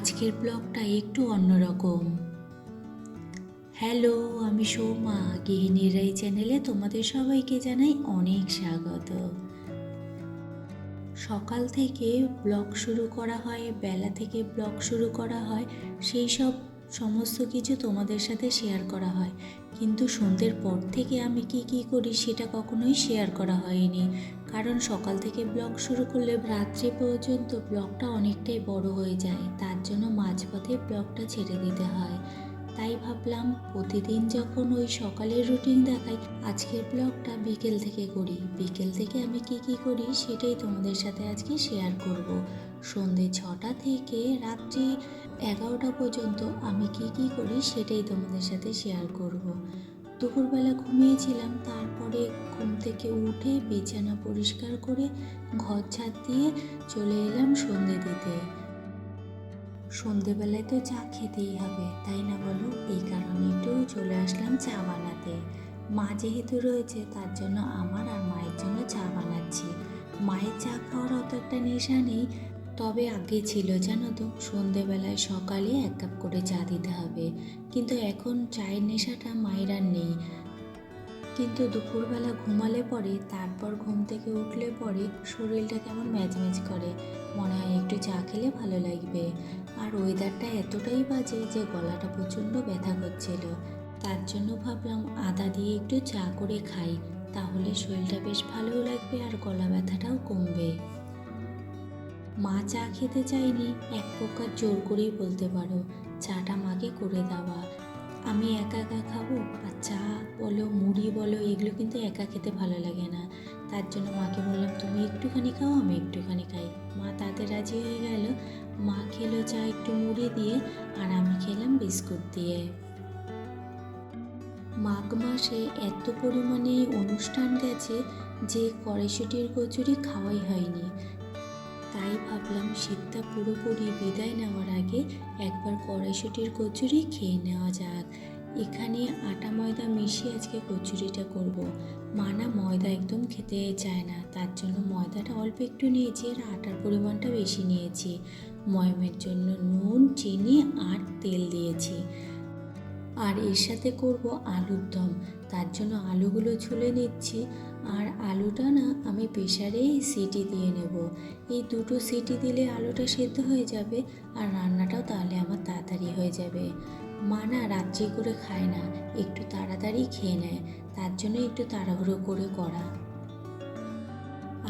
আজকের ব্লগটা একটু অন্যরকম। হ্যালো, আমি সৌমা, গৃহিণীর এই চ্যানেলে তোমাদের সবাইকে জানাই অনেক স্বাগত। সকাল থেকে ব্লগ শুরু করা হয়, বেলা থেকে ব্লগ শুরু করা হয়, সেই সব সমস্ত কিছু তোমাদের সাথে শেয়ার করা হয়, কিন্তু সন্ধ্যের পর থেকে আমি কি করি সেটা কখনোই শেয়ার করা হয়নি। কারণ সকাল থেকে ব্লগ শুরু করলে রাত্রি পর্যন্ত ব্লগটা অনেকটাই বড় হয়ে যায়, তার জন্য মাঝপথে ব্লগটা ছেড়ে দিতে হয়। তাই ভাবলাম প্রতিদিন যখন ওই সকালের রুটিন দেখাই, আজকের ব্লগটা বিকেল থেকে করি। বিকেল থেকে আমি কি করি সেটাই তোমাদের সাথে আজকে শেয়ার করব। সন্ধে 6টা থেকে রাত্রি 11টা পর্যন্ত আমি কি করি সেটাই তোমাদের সাথে শেয়ার করব। দুপুরবেলা ঘুমিয়েছিলাম, তারপরে ঘুম থেকে উঠে বিছানা পরিষ্কার করে ঘর ঝাড় দিয়ে চলে এলাম সন্ধে দিতে। সন্ধেবেলায় তো চা খেতেই হবে, তাই না বলো? এই কারণে একটু চলে আসলাম চা বানাতে। মা যেহেতু রয়েছে, তার জন্য আমার আর মায়ের জন্য চা বানাচ্ছি। মায়ের চা খাওয়ার অত একটা নেশা নেই, তবে আগে ছিল, জানো তো, সন্ধেবেলায় সকালে 1 কাপ করে চা দিতে হবে। কিন্তু এখন চায়ের নেশাটা মায়ের আর নেই। কিন্তু দুপুরবেলা ঘুমালে পরে, তারপর ঘুম থেকে উঠলে পরে শরীরটা কেমন ম্যাজম্যাজ করে, মনে হয় একটু চা খেলে ভালো লাগবে। আর ওয়েদারটা এতটাই বাজে যে গলাটা প্রচণ্ড ব্যথা করছিল, তার জন্য ভাবলাম আদা দিয়ে একটু চা করে খাই, তাহলে শরীরটা বেশ ভালোও লাগবে আর গলা ব্যথাটাও কমবে। মা চা খেতে চাইনি, এক প্রকার জোর করেই বলতে পারো। চাটা মাকে করে দেওয়া। আমি একা খাবো, আর চা বলো মুড়ি বলো এগুলো কিন্তু একা খেতে ভালো লাগে না। তার জন্য মাকে বললাম তুমি একটুখানি খাও, আমি একটুখানি খাই। মা তাতে রাজি হয়ে গেল। মা খেলো চা একটু মুড়ি দিয়ে, আর আমি খেলাম বিস্কুট দিয়ে। মাঘ মাসে এত পরিমাণে অনুষ্ঠান গেছে যে কড়াইশুঁটির কচুরি খাওয়াই হয়নি। তাই ভাবলাম শীতটা পুরোপুরি বিদায় নেওয়ার আগে একবার কড়াইশুঁটির কচুরি খেয়ে নেওয়া যাক। এখানে আটা ময়দা মিশিয়ে আজকে কচুরিটা করব। মা না ময়দা একদম খেতে চায় না, তার জন্য ময়দাটা অল্প একটু নিয়েছি আর আটার পরিমাণটা বেশি নিয়েছি। ময়মের জন্য নুন, চিনি আর তেল দিয়েছি। আর এর সাথে করব আলুর দম, তার জন্য আলুগুলো ছুলে নিচ্ছি। আর আলুটা না আমি প্রেসারেই সিটি দিয়ে নেব। এই 2টো সিটি দিলে আলুটা সেদ্ধ হয়ে যাবে, আর রান্নাটাও তাহলে আমার তাড়াতাড়ি হয়ে যাবে। মা না রাত্রি করে খায় না, একটু তাড়াতাড়ি খেয়ে নেয়, তার জন্য একটু তাড়াহুড়ো করে করা।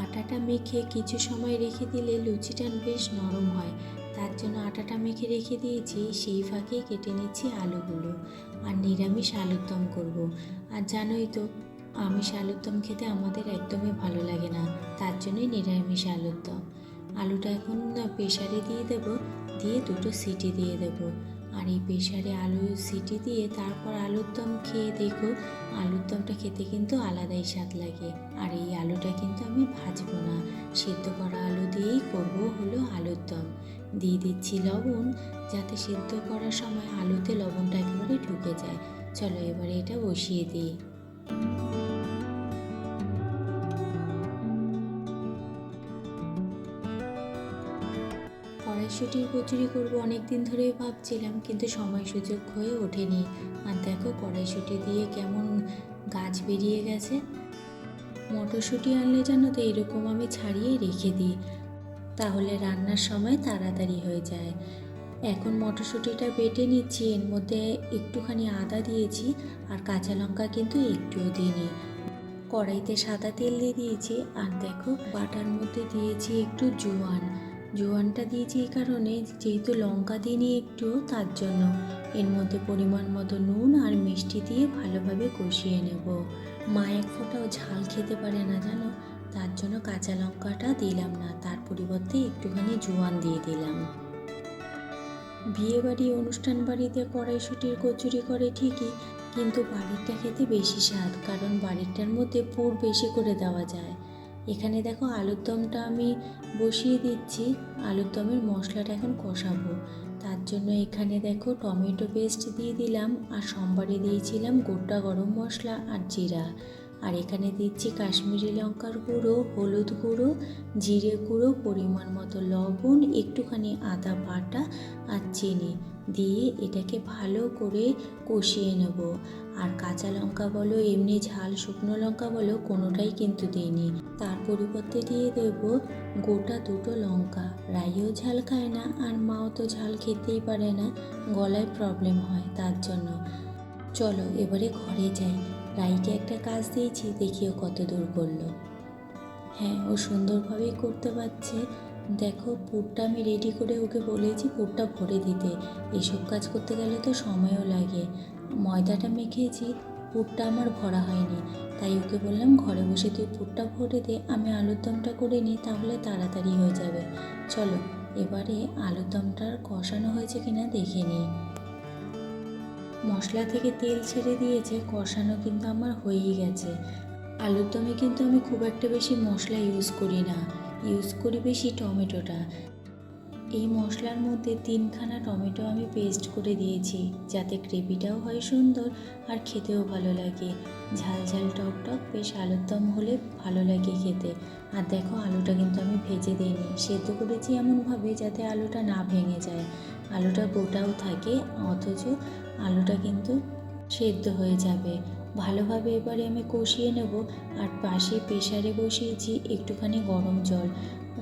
আটাটা মেখে কিছু সময় রেখে দিলে লুচিটা বেশ নরম হয়, তার জন্য আটাটা মেখে রেখে দিয়েছি। সেই ফাঁকে কেটে নিচ্ছি আলুগুলো। আর নিরামিষ আলুর দম করবো। আর জানোই তো, আমিষ আলুর দম খেতে আমাদের একদমই ভালো লাগে না, তার জন্যই নিরামিষ আলুর দম। আলুটা এখন প্রেসারে দিয়ে দেবো, দিয়ে 2টো সিটি দিয়ে দেবো। আর এই প্রেসারে আলু সিটি দিয়ে তারপর আলুর দম খেয়ে দেখো, আলুর দমটা খেতে কিন্তু আলাদাই স্বাদ লাগে। আর এই আলুটা কিন্তু আমি ভাজবো না, সেদ্ধ করা আলু দিয়েই করবো হলো আলুর দম। দিয়ে দিচ্ছি লবণ, যাতে সেদ্ধ করার সময় আলুতে লবণটা একেবারে ঢুকে যায়। চলো এবারে এটা বসিয়ে দিই। কড়াইশুঁটির কচুরি করবো অনেক দিন ধরেই ভাবছিলাম, কিন্তু সময় সুযোগ হয়ে ওঠেনি। আর দেখো কড়াইশুঁটি দিয়ে কেমন গাছ বেরিয়ে গেছে। মটরশুঁটি আনলে জানো তো এরকম আমি ছাড়িয়েই রেখে দিই, তাহলে রান্নার সময় তাড়াতাড়ি হয়ে যায়। এখন মটরশুঁটিটা বেটে নিচ্ছি, এর মধ্যে একটুখানি আদা দিয়েছি, আর কাঁচা লঙ্কা কিন্তু একটুও দিইনি। কড়াইতে সাদা তেল দিয়ে দিয়েছি, আর দেখো বাটার মধ্যে দিয়েছি একটু জোয়ান। জোয়ানটা দিয়েছি এই কারণে, যেহেতু লঙ্কা দিইনি একটু, তার জন্য। এর মধ্যে পরিমাণ মতো নুন আর মিষ্টি দিয়ে ভালোভাবে কষিয়ে নেব। মা এক ফোঁটাও ঝাল খেতে পারে না জানো, তার জন্য কাঁচা লঙ্কাটা দিলাম না, তার পরিবর্তে একটুখানি জোয়ান দিয়ে দিলাম। বিয়েবাড়ি অনুষ্ঠান বাড়িতে কড়াইশুঁটির কচুরি করে ঠিকই, কিন্তু বাড়িরটা খেতে বেশি স্বাদ, কারণ বাড়িরটার মধ্যে পুর বেশি করে দেওয়া যায়। এখানে দেখো আলুর দমটা আমি বসিয়ে দিচ্ছি। আলুর দমের মশলাটা এখন কষাবো, তার জন্য এখানে দেখো টমেটো পেস্ট দিয়ে দিলাম, আর সোমবারে দিয়েছিলাম গোটা গরম মশলা আর জিরা। আর এখানে দিচ্ছি কাশ্মীরি লঙ্কার গুঁড়ো, হলুদ গুঁড়ো, জিরে গুঁড়ো, পরিমাণ মতো লবণ, একটুখানি আদা বাটা আর চিনি দিয়ে এটাকে ভালো করে কষিয়ে নেব। আর কাঁচা লঙ্কা বলো, এমনি ঝাল শুকনো লঙ্কা বলো, কোনোটাই কিন্তু দিইনি। তার পরিবর্তে দিয়ে দেব গোটা 2টো লঙ্কা। রাইও ঝাল খায় না আর মাও তো ঝাল খেতেই পারে না, গলায় প্রবলেম হয় তার জন্য। চলো এবারে ঘরে যাই। রাইকে একটা কাজ দিয়েছি, দেখিও কত দূর করলো। হ্যাঁ, ও সুন্দরভাবেই করতে পারছে। দেখো, পুরটা আমি রেডি করে ওকে বলেছি পুরটা ভরে দিতে। এসব কাজ করতে গেলে তো সময়ও লাগে। ময়দাটা মেখেছি, পুরটা আমার ভরা হয়নি, তাই ওকে বললাম ঘরে বসে তুই পুরটা ভরে দে, আমি আলুর দমটা করে নিই, তাহলে তাড়াতাড়ি হয়ে যাবে। চলো এবারে আলুর দমটার কষানো হয়েছে কিনা দেখে নিই। মশলা থেকে তেল ছেড়ে দিয়েছে, কষানো কিন্তু আমার হয়েই গেছে। আলুর দমে কিন্তু আমি খুব একটা বেশি মশলা ইউজ করি না, ইউজ করি বেশি টমেটোটা। এই মশলার মধ্যে 3খানা টমেটো আমি পেস্ট করে দিয়েছি, যাতে গ্রেভিটাও হয় সুন্দর আর খেতেও ভালো লাগে। ঝাল ঝাল টক টক বেশ আলুর দম হলে ভালো লাগে খেতে। আর দেখো, আলুটা কিন্তু আমি ভেজে দিইনি, সেদ্ধ করেছি এমনভাবে যাতে আলুটা না ভেঙে যায়, আলুটা গোটাও থাকে, অথচ আলুটা কিন্তু সেদ্ধ হয়ে যাবে ভালোভাবে। এবারে আমি কষিয়ে নেব। আর পাশে প্রেসারে বসিয়েছি একটুখানি গরম জল।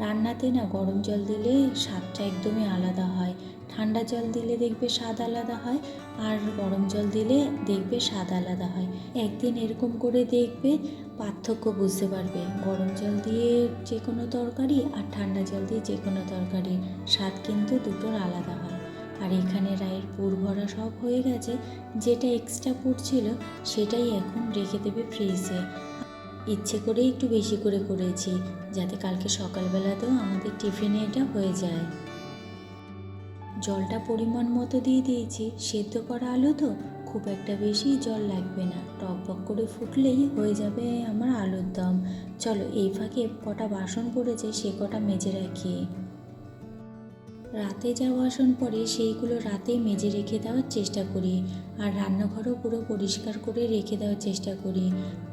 রান্নাতে না গরম জল দিলে স্বাদটা একদমই আলাদা হয়, ঠান্ডা জল দিলে দেখবে স্বাদ আলাদা হয়, আর গরম জল দিলে দেখবে স্বাদ আলাদা হয়। একদিন এরকম করে দেখবে, পার্থক্য বুঝতে পারবে। গরম জল দিয়ে যে কোনো তরকারি আর ঠান্ডা জল দিয়ে যে কোনো তরকারির স্বাদ কিন্তু দুটোর আলাদা হয়। আর এখানে রায়ের পুর ভরা সব হয়ে গেছে, যেটা এক্সট্রা পুর ছিল সেটাই এখন রেখে দেবে ফ্রিজে। ইচ্ছে করে একটু বেশি করে করেছি, যাতে কালকে সকালবেলাতেও আমাদের টিফিনে এটা হয়ে যায়। জলটা পরিমাণ মতো দিয়ে দিয়েছি, সেদ্ধ করা আলু তো খুব একটা বেশি জল লাগবে না, টকবক করে ফুটলেই হয়ে যাবে আমার আলুর দম। চলো এই ফাঁকে কটা বাসন পড়েছে সে কটা মেজে রাখি। রাতে যা বাসন পড়ে সেইগুলো রাতেই মেজে রেখে দেওয়ার চেষ্টা করি, আর রান্নাঘরও পুরো পরিষ্কার করে রেখে দেওয়ার চেষ্টা করি।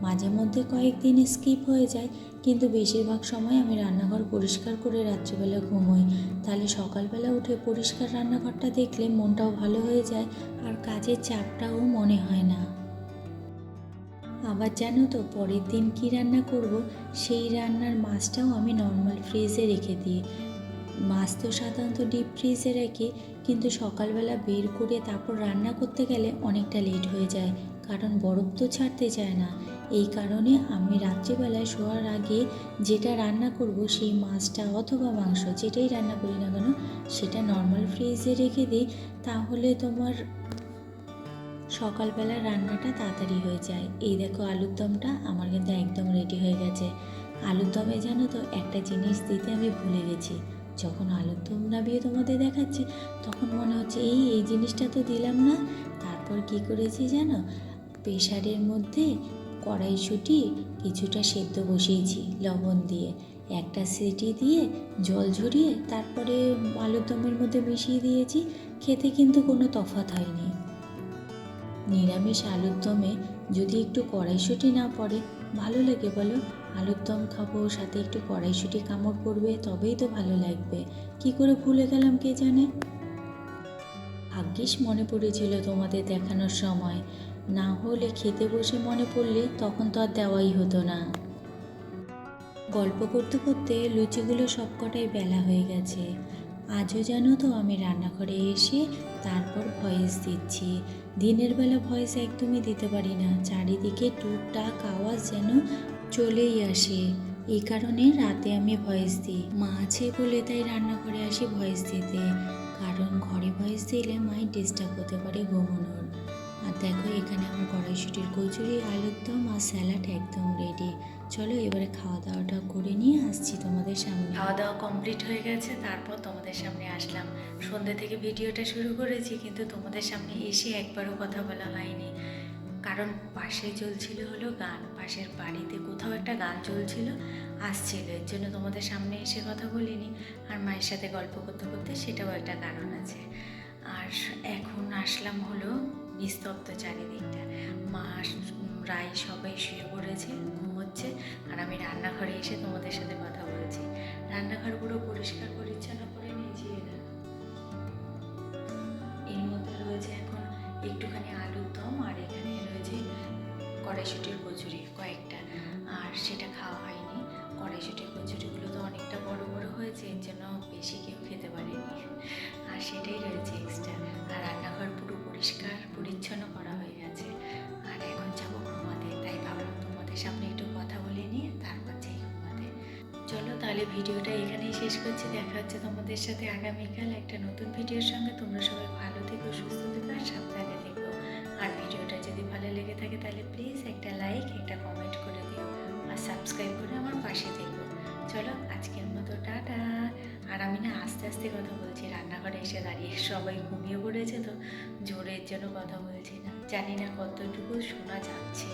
মাঝে মধ্যে কয়েকদিন স্কিপ হয়ে যায়, কিন্তু বেশিরভাগ সময় আমি রান্নাঘর পরিষ্কার করে রাত্রিবেলা ঘুমোই। তাহলে সকালবেলা উঠে পরিষ্কার রান্নাঘরটা দেখলে মনটাও ভালো হয়ে যায়, আর কাজের চাপটাও মনে হয় না। আবার জানো তো, পরের দিন কী রান্না করব সেই রান্নার মাছটাও আমি নর্মাল ফ্রিজে রেখে দিই। মাছ তো সাধারণত ডিপ ফ্রিজে রাখি, কিন্তু সকালবেলা বের করে তারপর রান্না করতে গেলে অনেকটা লেট হয়ে যায়, কারণ বরফ তো ছাড়তে চায় না। এই কারণে আমি রাত্রিবেলায় শোয়ার আগে যেটা রান্না করব সেই মাছটা অথবা মাংস যেটাই রান্না করি না কেন সেটা নর্মাল ফ্রিজে রেখে দিই, তাহলে তোমার সকালবেলা রান্নাটা তাড়াতাড়ি হয়ে যায়। এই দেখো, আলুর দমটা আমার কিন্তু একদম রেডি হয়ে গেছে। আলুর দমে জানো তো একটা জিনিস দিতে আমি ভুলে গেছি। যখন আলুর দম নামিয়ে তোমাদের দেখাচ্ছি তখন মনে হচ্ছে এই জিনিসটা তো দিলাম না। তারপর কি করেছি জানো, প্রেসারের মধ্যে কড়াইশুঁটি কিছুটা সেদ্ধ বসিয়েছি লবণ দিয়ে, একটা সিটি দিয়ে জল ঝরিয়ে তারপরে আলুর দমের মধ্যে মিশিয়ে দিয়েছি। খেতে কিন্তু কোনো তফাৎ হয়নি। নিরামিষ আলুর দমে যদি একটু কড়াইশুঁটি না পড়ে ভালো লাগে বলো? আলুর দম খাবো, সাথে একটু কড়াইশুঁটি কামড় পড়বে, তবেই তো ভালো লাগবে। কি করে ভুলে গেলাম কে জানে। ভাগ্যিস মনে পড়েছিল তোমাদের দেখানোর সময়, না হলে খেতে বসে মনে পড়লে তখন তো আর দেওয়াই হতো না। গল্প করতে করতে লুচিগুলো সবকটাই বেলা হয়ে গেছে। আজও জানো তো আমি রান্নাঘরে এসে তারপর ভয়েস দিচ্ছি। দিনের বেলা ভয়েস একদমই দিতে পারি না, চারিদিকে টুকটাক আওয়াজ যেন চলেই আসে। এই কারণে রাতে আমি ভয়েস দিই। মা আছে বলে তাই রান্নাঘরে আসি ভয়েস দিতে, কারণ ঘরে ভয়েস দিলে মাই ডিস্টার্ব হতে পারে ঘুমানোর। আর দেখো, এখানে আমার কড়াইশুঁটির কচুরি, আলুর দম আর স্যালাড একদম রেডি। চলো এবারে খাওয়া দাওয়াটা করে নিয়ে আসছি তোমাদের সামনে। খাওয়া দাওয়া কমপ্লিট হয়ে গেছে, তারপর তোমাদের সামনে আসলাম। সন্ধ্যে থেকে ভিডিওটা শুরু করেছি, কিন্তু তোমাদের সামনে এসে একবারও কথা বলা হয়নি, কারণ পাশে চলছিল হলো গান, পাশের বাড়িতে কোথাও একটা গান চলছিল, আসছিল, এর জন্য তোমাদের সামনে এসে কথা বলিনি। আর মায়ের সাথে গল্প করতে করতে সেটাও একটা কারণ আছে। আর এখন আসলাম হলো নিস্তব্ধ চারিদিকটা। মা রাই সবাই শুয়ে পড়েছে, ঘুমোচ্ছে, আর আমি রান্নাঘরে এসে তোমাদের সাথে কথা বলছি। রান্নাঘর পুরো পরিষ্কার পরিচ্ছন্ন করে নিয়েছি। এর মধ্যে রয়েছে এখন একটুখানি আলুর দম, আর এখানে রয়েছে কড়াইশুঁটির কচুরি কয়েকটা, আর সেটা খাওয়া হয়নি। কড়াইশুঁটির কচুরিগুলো তো অনেকটা বড় বড় হয়েছে, এর জন্য বেশি কেউ খেতে পারেনি, আর সেটাই রয়েছে এক্সট্রা। আর রান্নাঘর পুরো পরিষ্কার পরিচ্ছন্ন করা হয়ে গেছে। আর এখন যাবো ঘুমাতে, তাই ভাবলাম তোমাদের সামনে একটু কথা বলে নিয়ে তারপর যাই ঘুমাতে। চলো তাহলে ভিডিওটা এখানেই শেষ করছি। দেখা হচ্ছে তোমাদের সাথে আগামীকাল একটা নতুন ভিডিওর সঙ্গে। তোমরা সবাই ভালো থেকো, সুস্থ থেকো, আর সাবধানে থেকো। আর ভিডিওটা যদি ভালো লেগে থাকে তাহলে প্লিজ একটা লাইক, একটা কমেন্ট করে দিও, আর সাবস্ক্রাইব করে আমার পাশে থেকো। চলো আজকের মতো টাটা। আর আমি না আস্তে আস্তে কথা বলছি, রান্নাঘরে এসে দাঁড়িয়ে, সবাই ঘুমিয়ে পড়েছে তো জোরের জন্য কথা বলছি না, জানি না কতটুকু শোনা যাচ্ছে।